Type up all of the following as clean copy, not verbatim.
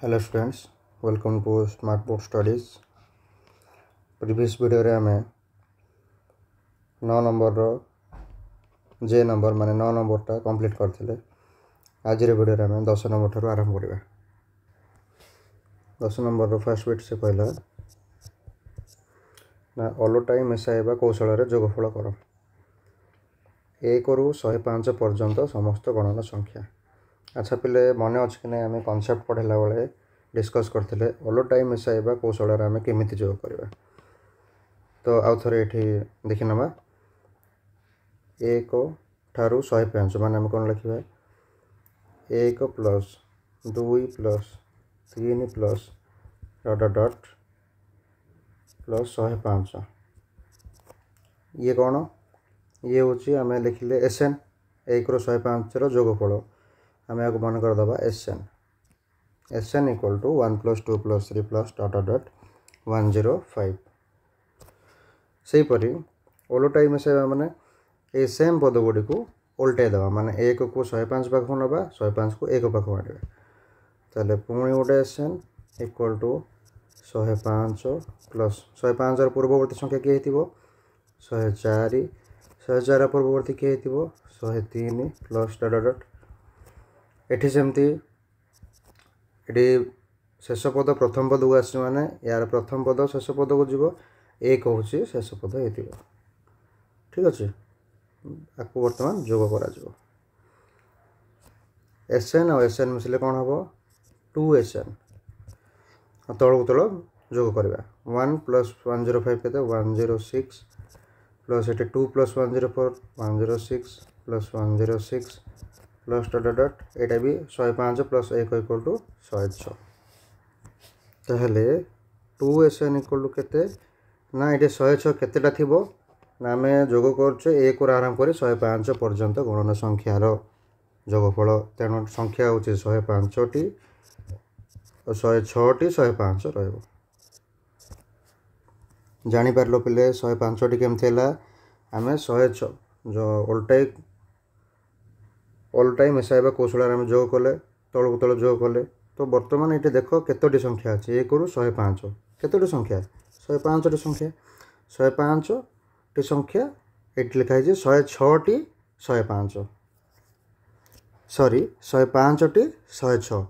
Hello students, welcome to Smartboard Studies. Previous video रे हमें 9 number जे number माने 9 number टा कंप्लीट करथिले। आज रे वीडियो रे हमें 10 नंबर ठारू आरंभ करिबा। 10 नंबर रो फर्स्ट बिट से कहला ना ओलोटाई मिसाइबा कौशल रे जोगफल करो। 1 रु 105 पर्यंत समस्त गणना संख्या। अच्छा पिले मने अछि कि नै हमें कांसेप्ट पढेला बेले डिस्कस करथिले ओलोटाई मिसाइबा कौशल रे हमें केमिति जोग करबा। तो आउ थरे एठी देखि नबा 1 ठारू 105 माने हम कोन लिखिबा 1 plus 2 plus 3 plus dot dot plus 105 ये कौन ये हूँ आम लिखिले एसएन 1 रु 105 रो जोगफल आम या मन करदे SN equal to 1 plus 2 plus 3 plus dot dot 105 से परी ओलोटाई मिसाइबा माने ए सेम पद गुडी को उल्टे दबा माने 1 को 105 पाख नबा 105 को 1 पाख आनिबा ताले पुणी गोटे एसएन इक्वल टू 105 प्लस 105 र पूर्ववर्ती संख्या के हेतिबो 104 104 पूर्ववर्ती के हेतिबो 103 प्लस डॉट डॉट एठी सेमती एठी शेष पद प्रथम पद को आसी माने यार प्रथम पद शेष पद को जीवो एक होची शेष पद हेतिबो। ठीक अछि आकु वर्तमान जोग करा जीवो एसएन और एसएन मिसले कोन हबो 2SN तळ तळ जोग करबा 1 प्लस 105 केते 106 प्लस एटे 2 plus 104 106 plus 106 plus dot dot एटा भी 105 प्लस 1 इक्वल टू 106 ताहले 2SN इक्वल टू केते ना एटे 106 केतेटा थिबो ना आमे जोग करछे 1 रो आरंभ करी 105 पर्यंत गणना संख्या रो जोगफल तेनो संख्या होची 105 टी 106 टी 105 रहबो जानि पारलो पिले 105 टी केम थेला आमे 106 जो ओल्टाई मिसाइबा कौशल आमे जोग कले तळ तळ जोग कले तो वर्तमान एटे देखो केतोटी संख्या अछि 1 रु 105 केतोटी संख्या 105 टी संख्या 105 टी संख्या एटी लिखा है 106 टी 105 सॉरी 105 टी 106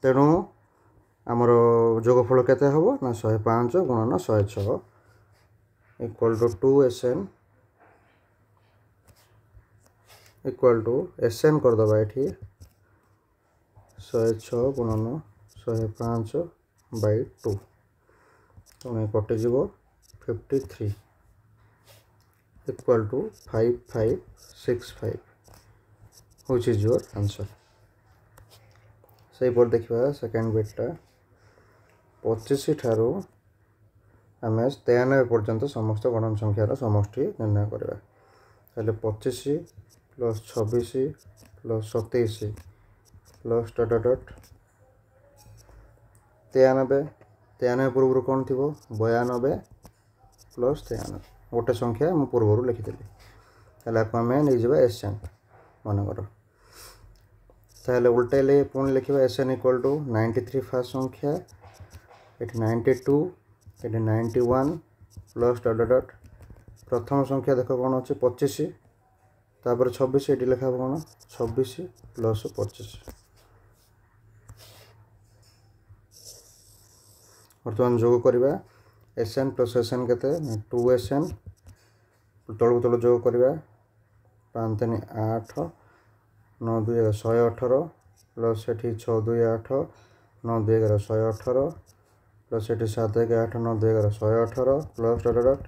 तेणु आमर जोगफल केते हबो ना 105 गुणन 106 equal to 2SN equal to SN कर दबा एठी 106 गुणन 105 बाय 2 तो मैं कटे जीवो 53 equal to 5565 which is your answer। सही पर देखिबा सेकंड बिटटा 25 ठारू आमे 93 पर्यंत समस्त गणन संख्या रो समष्टि निर्णय करबा ताले 25 plus 26 plus 27 plus dot dot 93 पूर्व कौन थी 92 प्लस 93 गोटे संख्या मु पूर्व लिखिदेली ताले आमे नहीं जबा एसएन मन कर ताले उल्टेले पुणी लिखिबा एसएन इक्वल टू 93 फर्स्ट संख्या eighty 92 eighty 91 plus dot dot प्रथम संख्या देखो कौन अच्छे 25 तापर 26 एटी लिखा कौन 26 प्लस 25 वर्तमान जोग करबा एसएन प्लस एसएन केते 2SN तळ तळ जोग करबा 5 3 8 9 2 118 प्लस एठी 6 2 8 9 2 118 प्लस एठी 7 1 8 9 2 118 प्लस डॉट डॉट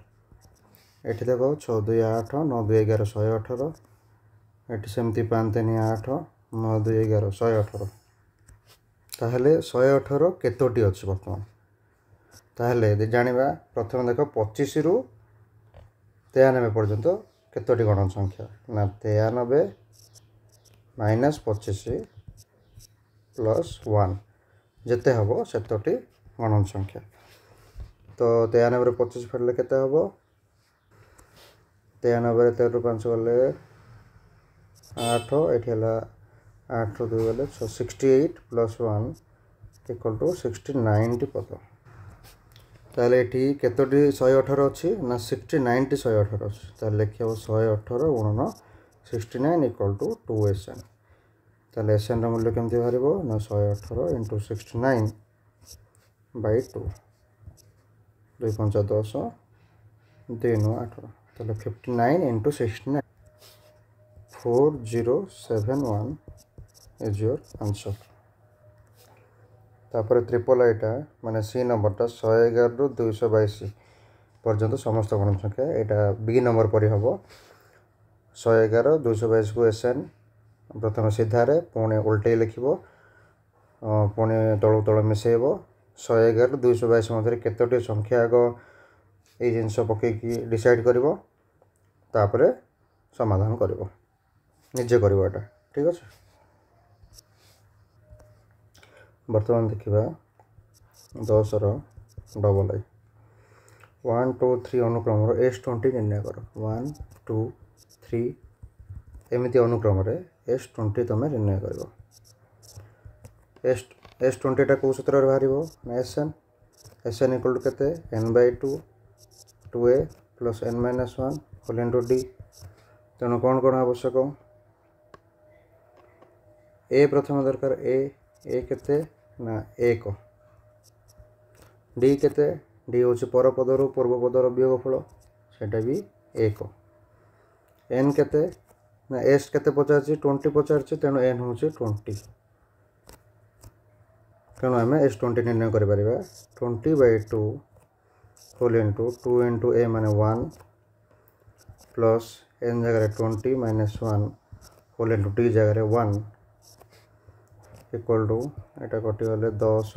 एठी देखो 6 2 8 9 2 118 एठी सेमती 5 3 8 9 2 118 ताहले 118 केतोटी अछि वर्तमान ताहले जानिबा प्रथम देखो 25 रु 93 पर्यंत केतोटी गणन संख्या ना 93 माइनस 25 प्लस 1 जेते हबो सेतोटी गणन संख्या तो 93 रे 25 फेरले केते हबो 93 रे 13 रु 5 गले 8 एठी हला 8 रु 2 गले 68 प्लस 1 इक्वल टू 69 पद ताले एटी केतोटी 118 अच्छी ना 69 टी 118 अच्छी ताले लिखा 118 गुणन 69 इक्वल टू 2SN ताले SN मूल्य केमती बाहर ना 118 इंटू 69 बाई 2 2 5 10 2 9 18 ताले 59 इंटू 69 4071 इज योर आंसर तापर ट्रिपल आईटा माने सी नंबरटा 111 रु 222 पर्यंत समस्त गण संख्या यहाँ बी नंबर पर हम 111 222 को SN प्रथम सीधारे पुणी उल्टे लिख पुणी तलू तल मिसेब 111 222 मध्य केतोटी संख्या आग ये जिनस पकईकि डिसाइड कर समाधान कर निजे कर ठीक अच्छे बर्तमान देखा 10 डबल आई 1 2 3 अनुक्रम S20 निर्णय कर 1 2 3 एमती अनुक्रम S20 तुम निर्णय कर S20 टा कौ सूत्र बाहर SN इक्वल टू के n/2 2a plus n-1 whole into d तेणु कौन कौन आवश्यक ए प्रथम दरकार ए केते ना 1 डी केते डी हूँ परपदर पूर्वपदर वियोगफल सेटा भी 1 एन केते ना एस केते पचार 20 पचार तेणु एन हूँ 20 तेणु आम S20 निर्णय कर 20/2 होल इंटू 2 इंटू ए माने 1 प्लस एन जगह 20 माइनस 1 होल इंटू डी जगह 1 इक्वल टू यहाँ कटिगले 10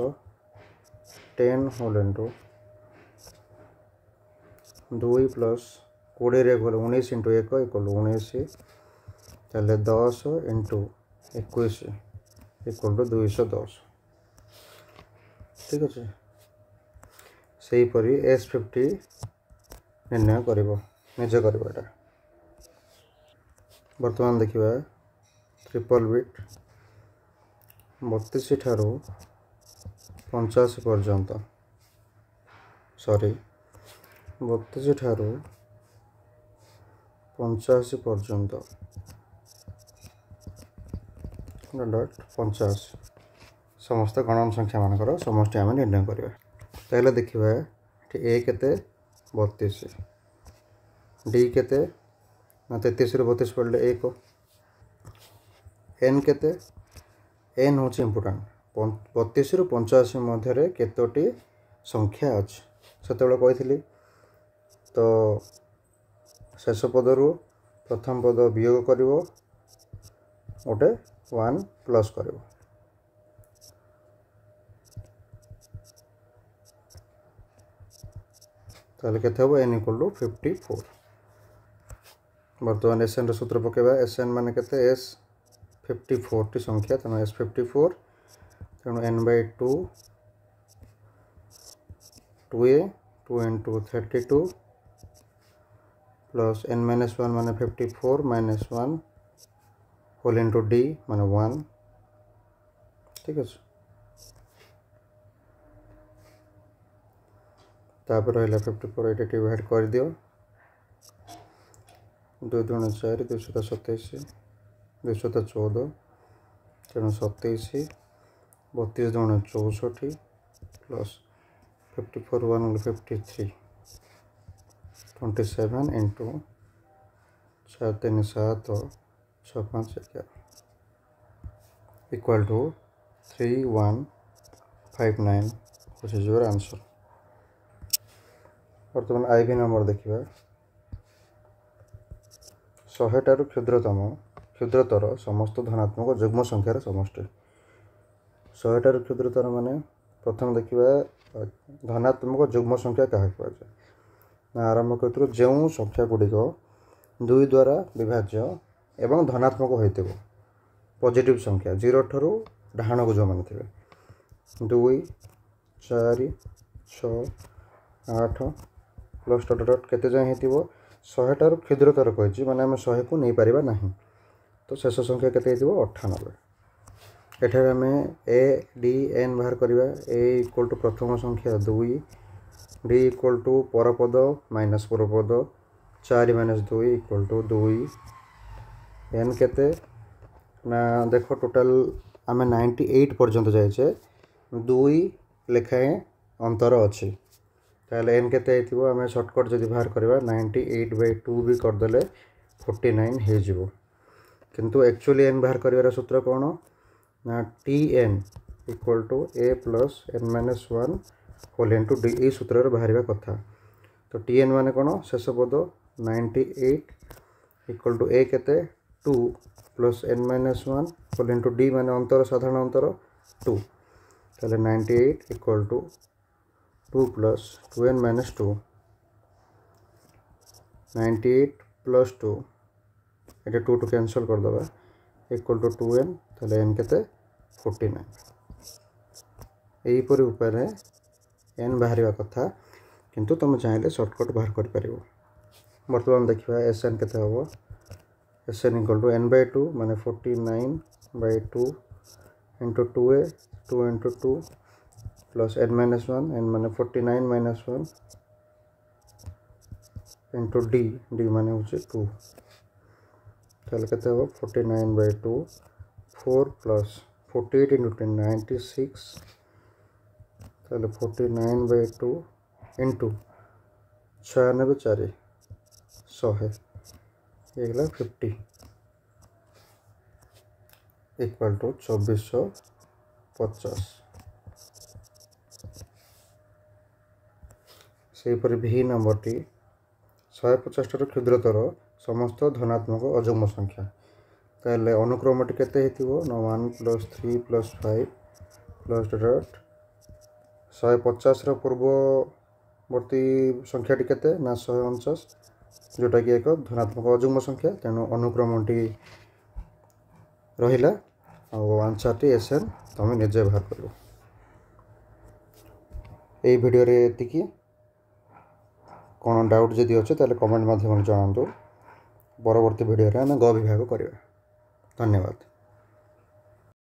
10 whole into 2 plus 20 19 into 1 equal 19 ताले 10 इंटू 21 इक्वल टू 210 ठीक अच्छे से हीपरी S50 निर्णय कर निजे कर बर्तमान देखा ट्रिपल बिट 32 ठारू 85 पर्यंत सॉरी 32 ठारू 85 पर्यंत $50 समस्त गणन संख्या मानकर समष्टि आम निर्णय करवा ताहले देखिबा ए केते 32 डी केते ना 33 रु 32 पड़े 1 एन केते एन हूँ इम्पोर्टाट 32 रु 85 मध्य केतोटी संख्या अच्छी से कही तो शेष पदर प्रथम पद वियोग कर गोटे 1 प्लस कर एन इक्वल टू 54 बर्तमान SN सूत्र पकेबा SN माने केते S54 टी संख्या तेणु S54 तेणु n/2 2a 2 into 32 plus n-1 माने 54 माइनस 1 होल इंटू d माने 1 ठीक अच्छे तापर रहा 54 ये डिवाइड कर दियो 2 दूनी 4 227 214 तेणु 27 32 दूनी 64 plus 54 1 53 27 into 4 3 7 6 5 11 equal to 3159 which is your answer बर्तमान आईवी नंबर देखा 100 ठारू क्षुद्रतर समस्त धनात्मक जुग्म संख्यार समष्टि 100 ठारू क्षुद्रतर माने प्रथम देखा धनात्मक जुग्म संख्या क्या कहुए ना आरंभ कर जो संख्या गुड़िक 2 द्वारा विभाज्य एवं धनात्मक होते पॉजिटिव संख्या 0 ठारू डाहाण को जो मान थे 2 4 6 8 प्लस डट डट केते जाए हो 100 ठारू क्षुद्रतर कही माने आम 100 को नहीं पारिबा नहीं तो शेष संख्या केते 98 एठारे आम ए डी एन बाहर करवा ए इक्वल टू प्रथम संख्या 2 डी इक्वल टू परपद माइनस पूर्वपद 4 माइनस 2 इक्वल टू 2 एन केते ना देख टोटाल आम 98 पर्यंत जाइए 2 लेखाएं अंतर अच्छी ताहले एन केते आम सर्टकट जब बाहर करवा 98/2 भी करदे 49 हो जिवो किंतु एक्चुअली एन बाहर कर सूत्र कौन ना T n equal to a plus n minus 1 whole into d ये सूत्र बाहर कथा तो टी एन मान कौन शेष पद 98 इक्वल टू ए केते 2 plus n minus 1 whole into d मान अंतर साधारण अंतर 2 ताहले 98 equal to 2 plus 2n minus 2 98 plus 2 ये 2 टू कैंसल करदे इक्वल टू 2n ताहले n केते 49 यहीपर उपाय एन बाहर कथा किंतु तुम चाहिए सर्टकट बाहर कर बर्तमान देखा एस एन केते हम S N equal to n/2 माने 49/2 into 2a 2 into 2 plus n minus 1 n माने 49 माइनस 1 इंटू डी माने हूँ 2 ताहले केते हम 49/2 4 प्लस 48 इंटू 10 96 ताहले 49/2 इंटू 96 4 100 ये 50 इक्वल टू 2450 सेहीपरि भी नंबर टी 150 ठार क्षुद्रतर समस्त धनात्मक अजुग्म संख्या ताहले अनुक्रमटी केते हेतिबो ना 1 + 3 + 5 प्लस डॉट 150 पूर्ववर्ती संख्याटी केते ना 149 जोटा कि एक धनात्मक अजुग्म संख्या तेणु अनुक्रमटी रहिला और आंसर टी एस एन तुम निजे बाहर कर भिडियो ये कौन डाउट जदि अच्छे ताले कमेंट माध्यम जनातु परवर्ती भिडियो आम ग विभाग करवा। धन्यवाद।